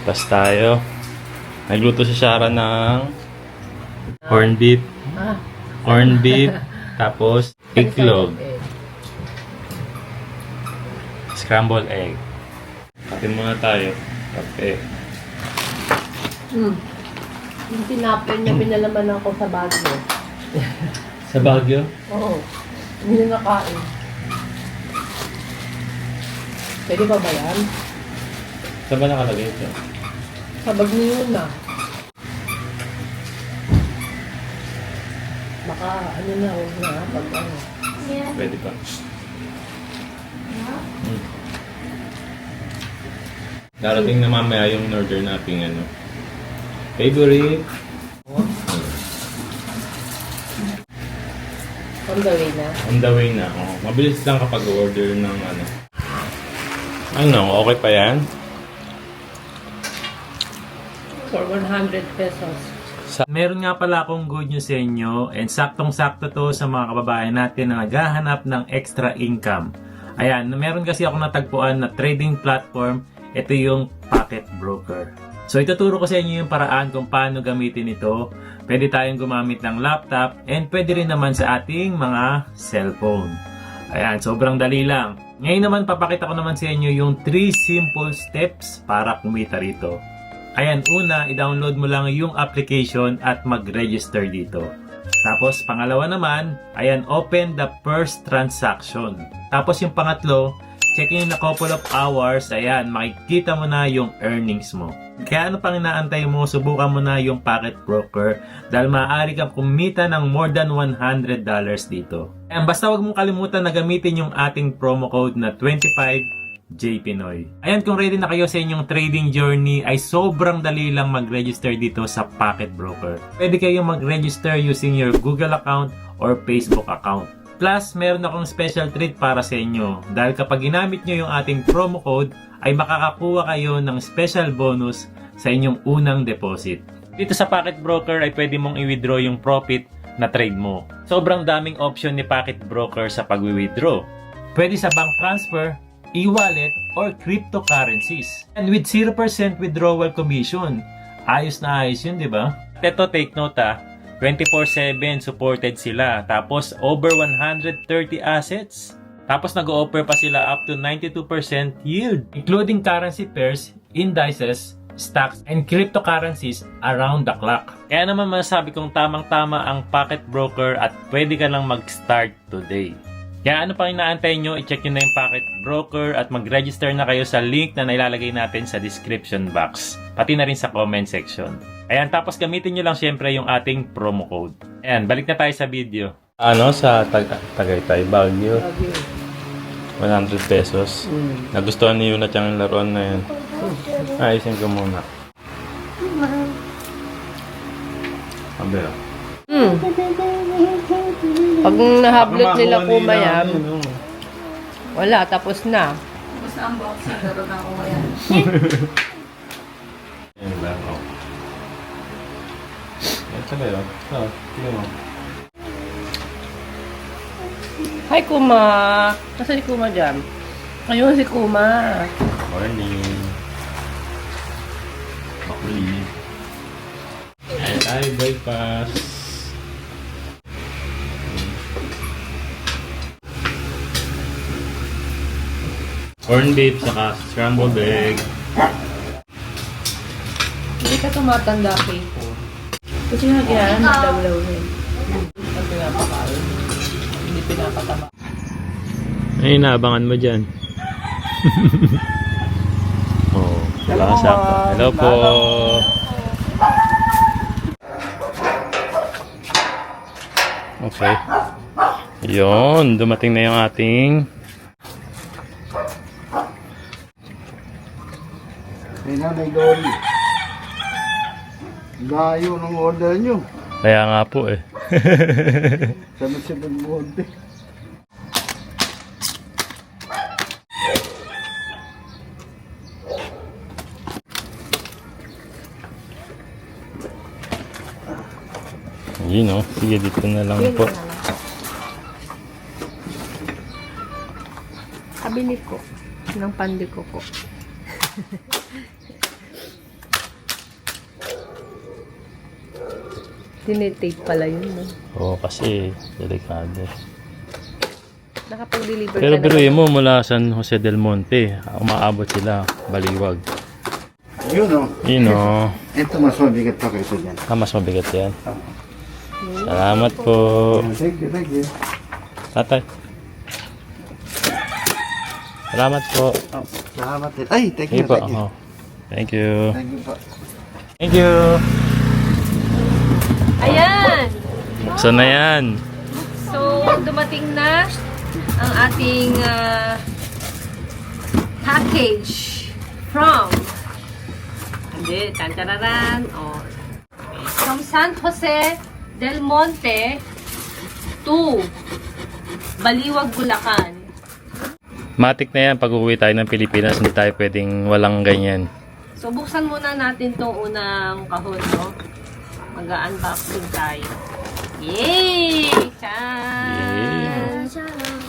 Breakfast tayo. Nagluto si Shara ng corned beef. Corned beef. Tapos itlog. Scrambled egg. Kape muna tayo. Kape. Yung tinapay niya, pinalaman ako sa Baguio. Sa Baguio? Oo. Hindi na nakain. Pwede pa ba yan? Saan ba nakalagay ito? Sa Baguio na. Baka ano na, huwag na, pag ano. Pwede pa. Darating na mamaya yung order nating ano. Favorite. On the way na. On the way na. Oh, mabilis lang kapag order ng ano. Ano, okay pa yan? For 100 pesos. Meron nga pala akong good news sa inyo and saktong-sakto to sa mga kababayan natin na naghahanap ng extra income. Ayan, meron kasi ako natagpuan na trading platform. Ito yung Pocket Broker. So ituturo ko sa inyo yung paraan kung paano gamitin ito. Pwede tayong gumamit ng laptop and pwede rin naman sa ating mga cellphone. Ayan, sobrang dali lang. Ngayon naman papakita ko naman sa inyo yung 3 simple steps para kumita rito. Ayan, una, i-download mo lang yung application at mag-register dito. Tapos, pangalawa naman, ayan, open the first transaction. Tapos yung pangatlo, check in a couple of hours, ayan, makikita mo na yung earnings mo. Kaya ano pang inaantay mo, subukan mo na yung Pocket Broker dahil maaari kang kumita ng more than $100 dito. Ayan, basta wag mong kalimutan na gamitin yung ating promo code na 25JPinoy. Ayan, kung ready na kayo sa inyong trading journey, ay sobrang dali lang mag-register dito sa Pocket Broker. Pwede kayong mag-register using your Google account or Facebook account. Plus, meron akong special treat para sa inyo dahil kapag ginamit nyo yung ating promo code, ay makakakuha kayo ng special bonus sa inyong unang deposit. Dito sa Pocket Broker ay pwede mong i-withdraw yung profit na trade mo. Sobrang daming option ni Pocket Broker sa pag-withdraw. Pwede sa bank transfer, e-wallet, or cryptocurrencies. And with 0% withdrawal commission. Ayos na ayos yun, di ba? Ito, take note 24/7 supported sila. Tapos, over 130 assets. Tapos, nag-o-offer pa sila up to 92% yield. Including currency pairs, indices, stocks, and cryptocurrencies around the clock. Kaya naman masasabi kong tamang-tama ang Pocket Broker at pwede ka lang mag-start today. Kaya ano pang inaantay nyo, i-check nyo na yung Pocket Broker at mag-register na kayo sa link na nailalagay natin sa description box. Pati na rin sa comment section. Ayan, tapos gamitin nyo lang syempre yung ating promo code. Ayan, balik na tayo sa video. Ano, sa Tagaytay, Baguio. 100 pesos. Nagustuhan ni Yuna yung laruan na yun. Ayusin ko muna. Abela. Pag nahablot nila kumayam, wala, tapos na. Tapos na unboxing, laro na ako ngayon. Ayan lang, oh. Ayan sa kayo. Tingnan mo. Hi, Kuma! Nasaan si Kuma dyan? Ayun si Kuma. Morning. Makulit. Ayan tayo, breakfast. Corned beef, saka scrambled egg. Hindi ka tumatanda kay ko. Kasi nga yan, nagdawlaw na yun. Pag pinapakain, hindi pinapatama. Ay, naabangan mo dyan. Oh, wala ka sakto. Hello po. Okay. Yun, dumating na yung ating May nanay Dory. Layo ng order nyo. kaya nga po eh. Sunod-sunod mo order. Yun o, sige dito na lang po. Kabili ko ng pandiko ko. Tinitape pala yun. No? Oo, kasi delikado. Nakapag-deliver Pero ka biruin naman. mo mula San Jose del Monte, umaabot sila, Baliwag. Yun o. Yun o. Ito mas mabigat pa kayo dyan. Mas mabigat yan. Salamat po. Thank you, thank you. Tatay. Salamat po. Oh, salamat din. Ay, thank Sige you, po. thank you. Oh. Thank you. Thank you po. Thank you. Ayan! So na yan. So, dumating na ang ating package from tantararan, from San Jose del Monte to Baliwag, Bulacan. Matik na yan pag uwi tayo ng Pilipinas, hindi tayo pwedeng walang ganyan. So, buksan muna natin tong unang kahon, no? Mag-unboxing tayo. Yay! Chan!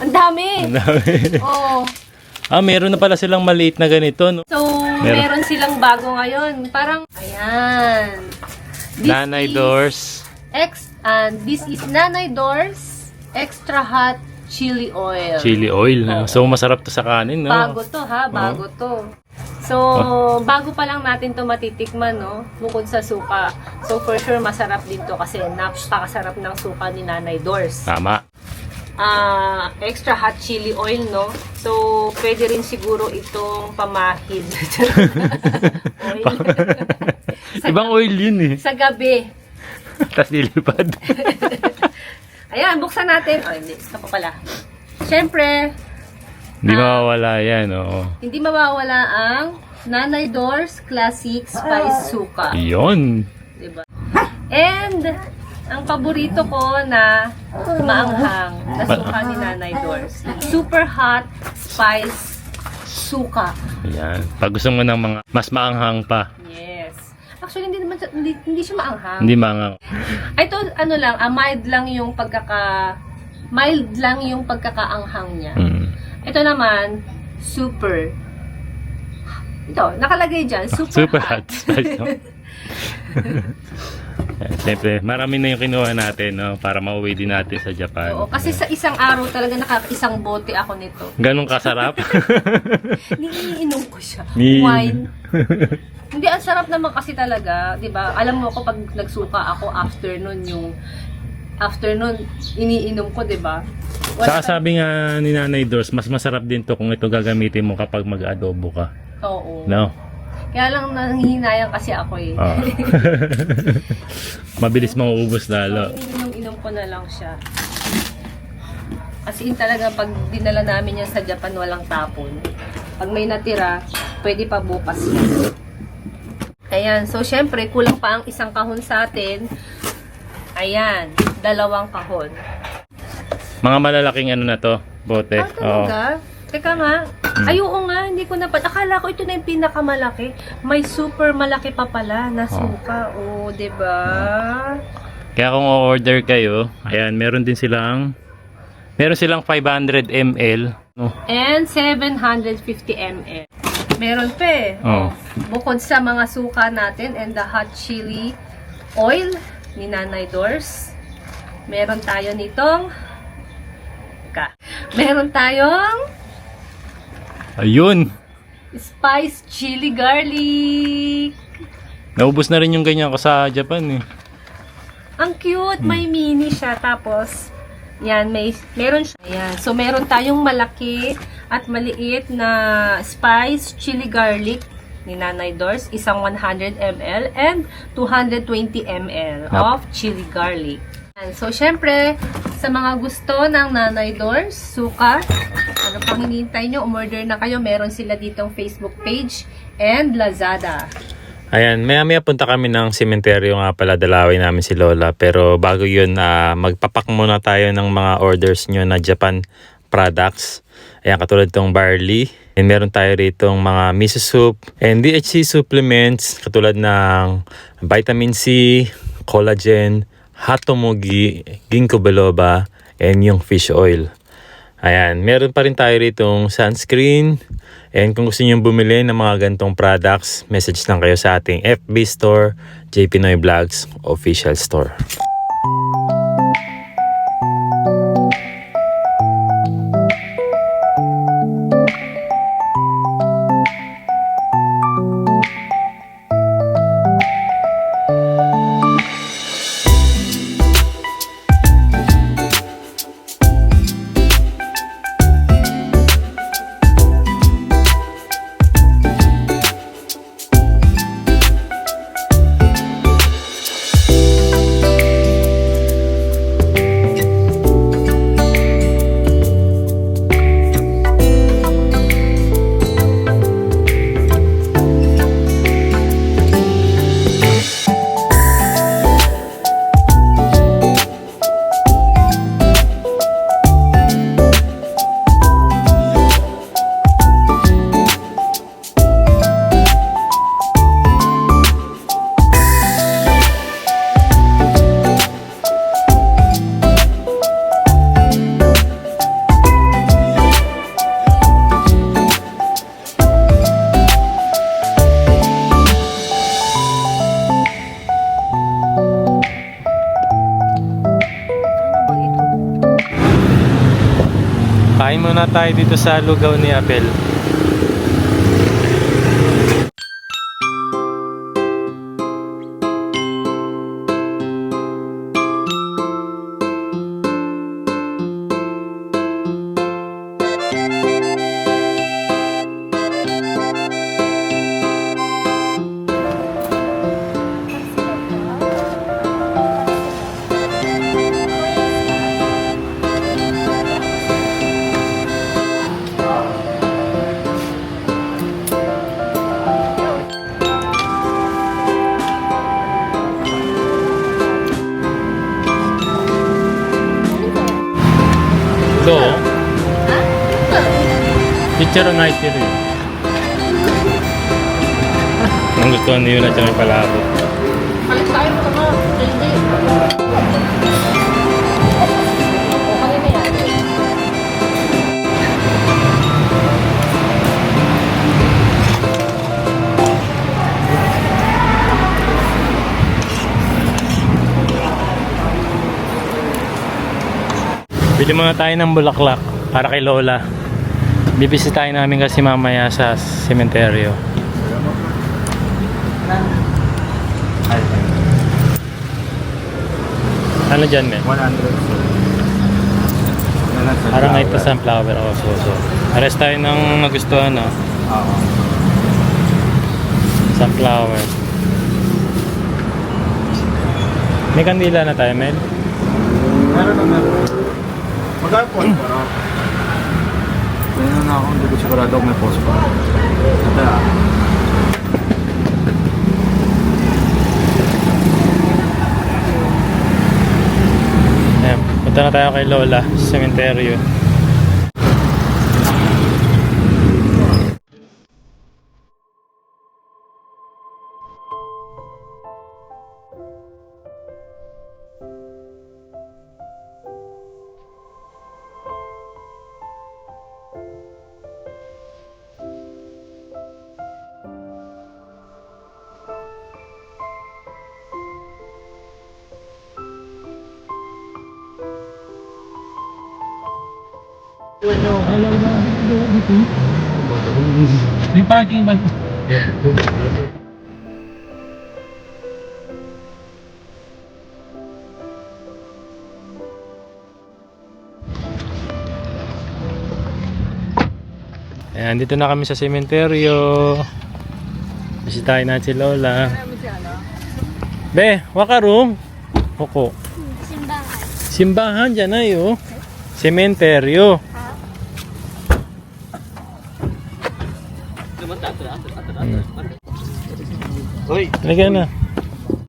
Ang dami! Ang dami. Oh. Meron na pala silang maliit na ganito, no? So, meron silang bago ngayon. Parang, ayan. Nanay Doors. This is Nanay Doors Extra Hot Chili Oil. Chili oil. No? So, masarap to sa kanin, no? Bago to ha, bago to. So, bago pa lang natin to matitikman, no? Bukod sa suka. So, for sure, masarap din to kasi napakasarap ng suka ni Nanay Doors. Tama. Extra hot chili oil, no? So, pwede rin siguro itong pamahid. Oil. Ibang oil yun eh. Sa gabi. Tapos nilipad. Ayan, buksan natin. Oh, hindi. Ito pa pala. Siyempre, Hindi mawawala yan, oo. hindi mawawala ang Nanay Doors Classic Spice Suka. Yun. Diba? And, ang paborito ko na maanghang na suka ni Nanay Doors. Super Hot Spice Suka. Yan. Pag gusto mo ng mga mas maanghang pa. Yes. Actually, hindi siya maanghang. Hindi maanghang. Ito, ano lang, mild lang yung pagkakaanghang niya. Mm. Ito naman, super. Ito, nakalagay dyan, super hot. Spice, no? Yan, siyempre, marami na yung kinuha natin, no? Para mauwi din natin sa Japan. Oo, kasi sa isang araw talaga isang bote ako nito. Ganong kasarap? Niinom ko siya. Ni- Wine. Hindi, ang sarap naman kasi talaga, di ba? Alam mo ako, pag nagsuka ako, afternoon, iniinom ko, di ba? Saka sabi nga ni Nanay Doors, mas masarap din to kung ito gagamitin mo kapag mag-adobo ka. Oo. No? Kaya lang nanghihinayang kasi ako eh. Ah. Mabilis mauubos lalo. Inom ko na lang siya. As in talaga, pag dinala namin yan sa Japan, walang tapon. Pag may natira, pwede pa bukas yan. Ayan, so syempre, kulang pa ang isang kahon sa atin. Ayan, 2 kahon. Mga malalaking ano na to, bote. Talaga? Teka nga. Ayoko nga, hindi ko napat. Akala ko ito na yung pinakamalaki. May super malaki pa pala na suka. Oh, diba? Kaya kung o-order kayo, ayan, meron silang 500 ml. No? And 750 ml. Meron pa eh. Oh. Bukod sa mga suka natin and the hot chili oil ni Nanay Doors, meron tayo nitong meron tayong Ayun! spice chili garlic. Naubos na rin yung ganyan ko sa Japan eh. Ang cute, may mini siya. Tapos, yan, meron siya. Ayan. So, meron tayong malaki at maliit na spice chili garlic ni Nanay Doors. Isang 100 ml and 220 ml of chili garlic. Ayan. So, syempre, sa mga gusto ng Nanay Doors, suka, ano pang hinihintay nyo, umorder na kayo. Meron sila ditong Facebook page and Lazada. Ayan, maya punta kami ng sementeryo nga pala, dalawin namin si Lola. Pero bago yun, magpapak muna tayo ng mga orders nyo na Japan products. Ayan, katulad itong barley. And meron tayo rito mga miso soup and DHC supplements katulad ng vitamin C, collagen, hatomugi, ginkgo biloba, and yung fish oil. Ayan, meron pa rin tayo ritong sunscreen. And kung gusto nyo bumili ng mga gantong products, message lang kayo sa ating FB store, J Pinoy Vlogs official store. Kain muna tayo dito sa lugaw ni Abel. Do? Picture nga ito rin. Ang gusto niyo na siya may palabo. Palit tayo mo naman. Hindi. Okay na yan. Bili muna tayo ng bulaklak para kay Lola. Bibisitahin namin kasi mamaya sa sementeryo. Ano dyan, men? 100. Parang ito sunflower ako. So. Ares tayo ng nagustuhan, no? Oo. Sunflower. May kandila na tayo, men? Meron na meron. Magkano po? Ganyan na ako, hindi ko sigurado kung may post pa. Ata. Ayan, punta na tayo kay Lola sa sementeryo. May parking ba? Ayan, dito na kami sa sementeryo. Bisitahin natin si Lola. Be, wakaroom. Oko. Simbahan dyan na yun. Sementeryo. Uy! Talaga na.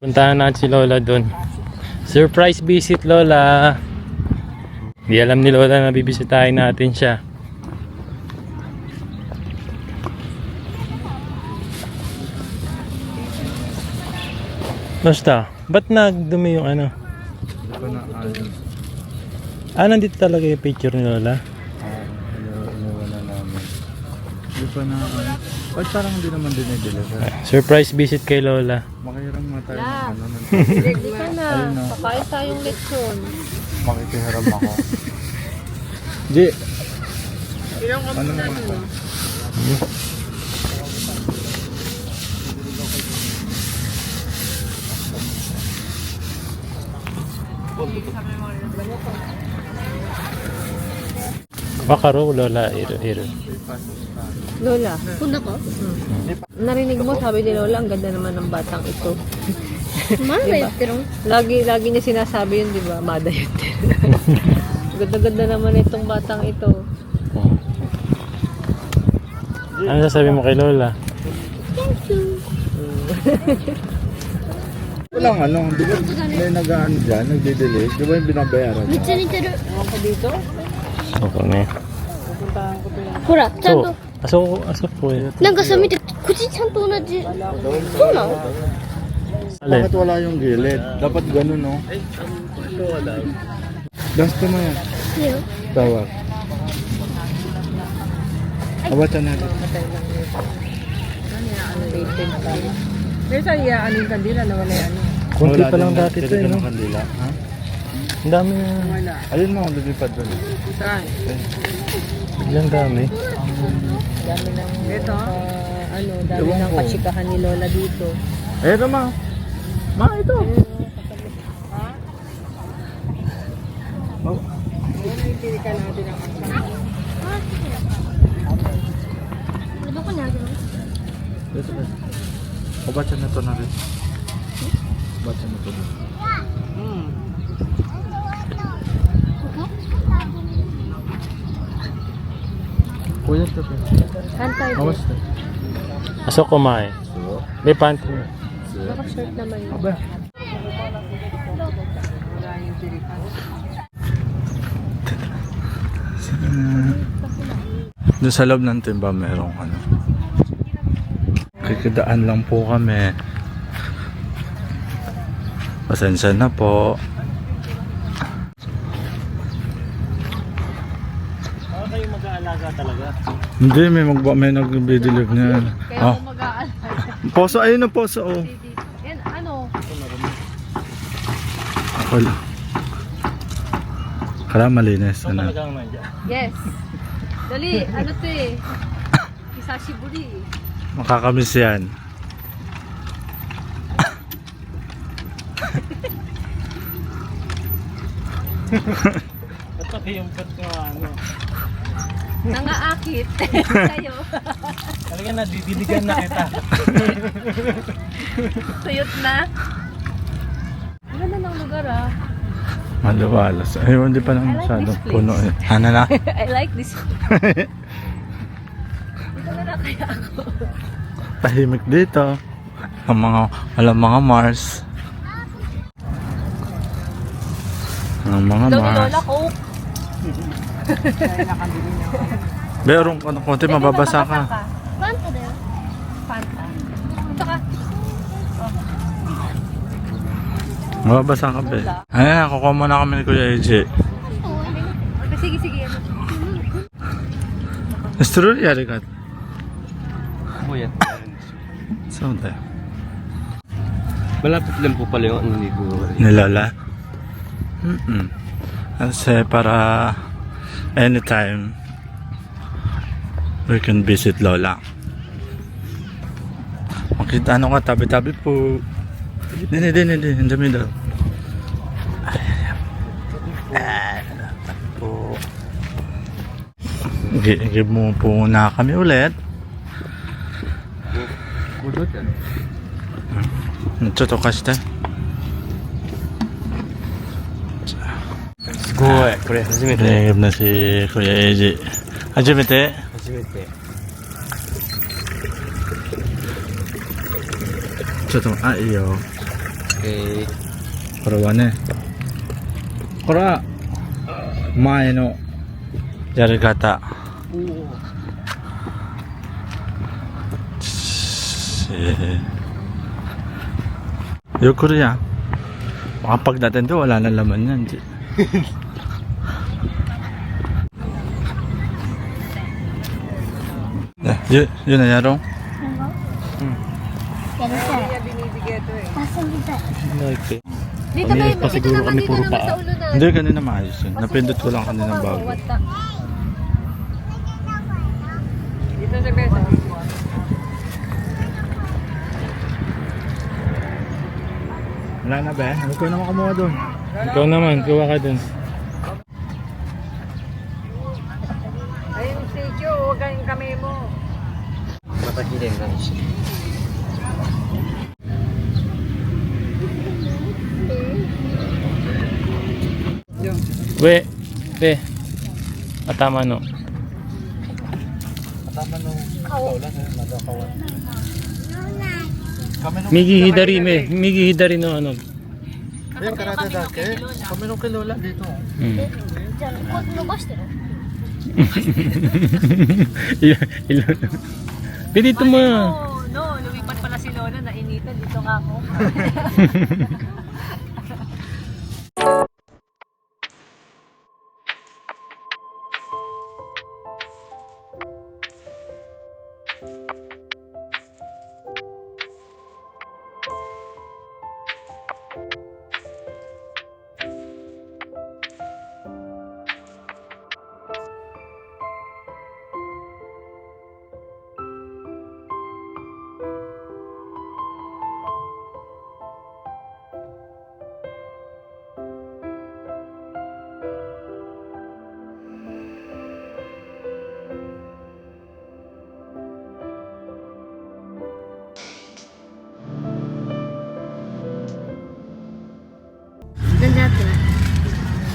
Puntahan natin si Lola doon. Surprise visit, Lola. Di alam ni Lola na bibisitahin natin siya. Basta, ba't nagdumi yung ano? Hindi ko na ayos. Ah, nandito talaga yung picture ni Lola? Inuwan na namin. Hindi ko na ayos. Ba't parang hindi naman dinideliver? Surprise visit kay Lola. Makihiram nga tayo ng La. ano nun. Ready ka na. Ayun na. Kakain tayong lechon. Makikihiram ako. Di. Ano naman ito? Makaro, Lola. Iro. Lola. Punta ko? Narinig mo, sabi ni Lola, ang ganda naman ng batang ito. Malay, pero Lagi niya sinasabi yun, di ba? Madayot. Ganda-ganda naman itong batang ito. Ano sasabi mo kay Lola? Walang ano, di ba may nag-ano dyan, nagdidelay? Di ba yung binabayaran? めっちゃ似てる。 Ako dito? Okay na. Pupuntahan ko to yan.ほら、ちゃんと。 Aso po eh. なんかさ、見て、口ちゃんと同じ。そうなの Alin? Bakit wala yung gilid? Dapat ganun, no? Dasta mo yan. いいよ。 Tawag. Abatan natin. Ano, rated ka. Pero saan ano yung kandila na wala ano? Kunti Wala pa lang din, dati ito eh, ng no? kandila. Ha? Ang dami na. Wala. Ayun mo, lumipad doon. Saan? Biglang dami. Dami ng ito? Dami Ewan ng ko. katsikahan ni Lola dito. Eh, ma. Ma, ito. Oh. Pilikan natin ang どこにあるの Ito ba? Abatan na to na rin. Abatan na to na. Kuya, ito ba? Kantay din. Awas na. Aso kumain. May panty mo. Naka-shirt naman yun. Aba. Wala yung pilikan. Doon sa loob ng timba merong ano. Kikidaan lang po kami. Pasensya na po. Baka kayo mag-aalaga talaga. Hindi, may nag-bidelive na yan. Kaya Oh. kung mag-aalala. Poso, ayun na poso. Oh. Yan, ano? Wala. Kala malinis. Ito Ano? talagang nandiyan. Yes. Dali, ano to eh? Isashiburi. Makakamiss yan. Ito yung ba't ko ano. Nangaakit. Sa'yo. Talaga na, didiligan na kita. Tuyot na. Ang ganda ng lugar ah. Maluwalas. Ayun, hindi pa naman I like masyadong this place. puno. Eh. Ano na? I like this. Dito na lang kaya ako. Tahimik dito. Walang mga Mars. Ang mga Daw ni Mars. Lola Coke. Berong ano, konti mababasa ka. パンタだよ。 Fanta. Ito ka. Mababasa ka ba? Ayan, kukuha muna kami ni Kuya AJ. Sige, sige. Nasturo yari ka. Kuya. Saan tayo? Malapit lang po pala yung ano ni Kuya. Nilala? Kasi para anytime we can visit Lola. Makita ano ka, tabi-tabi po. Dini, in the middle. Po. Give mo po na kami ulit. Kulot yan. Ito kasi すごい。これ初めて。 Nagigib na si Kuya AJ. Hajimete? 初めて。 Ito, iyo. Okay. これはね。これは前のやり方。Yukuri yan. Makapag natin to, wala na laman yan. Yun na yarong. Like, Dito Kanina ba, pa dito siguro naman, kami dito puro naman paa. sa ulo na. Hindi, kanina maayos yun. Napindot ko lang kanina bago. Dito sa besa. Wala na ba? Huwag ko naman kumuha doon. Ikaw naman, kuha ka dun. Ayun si Joe, huwag kayong kami mo. また綺麗になるし。 We, te. Atama no. Tama nung kaulan, nagkakawan. Kami nung Migi hidari me, migi hidari no ano. Ayun, karate dati. Kami nung kilola dito. Hmm. じゃあこう伸ばしてる Ilan. Dito mo. No, lumipat pala si Lola, nainitan. Dito nga ako.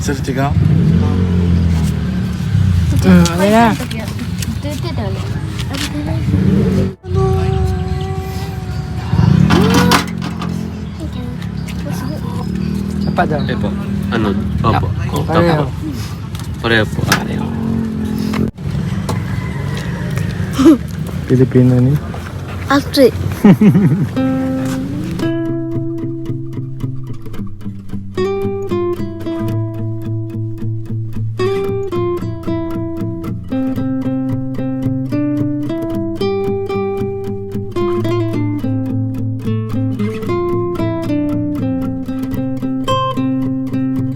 Sir, chigaw? あれな。言ってたよね Apa daw? Eh po, ano? Opo. Pareho. Pareho po. Pareho. Pilipino ni. 熱い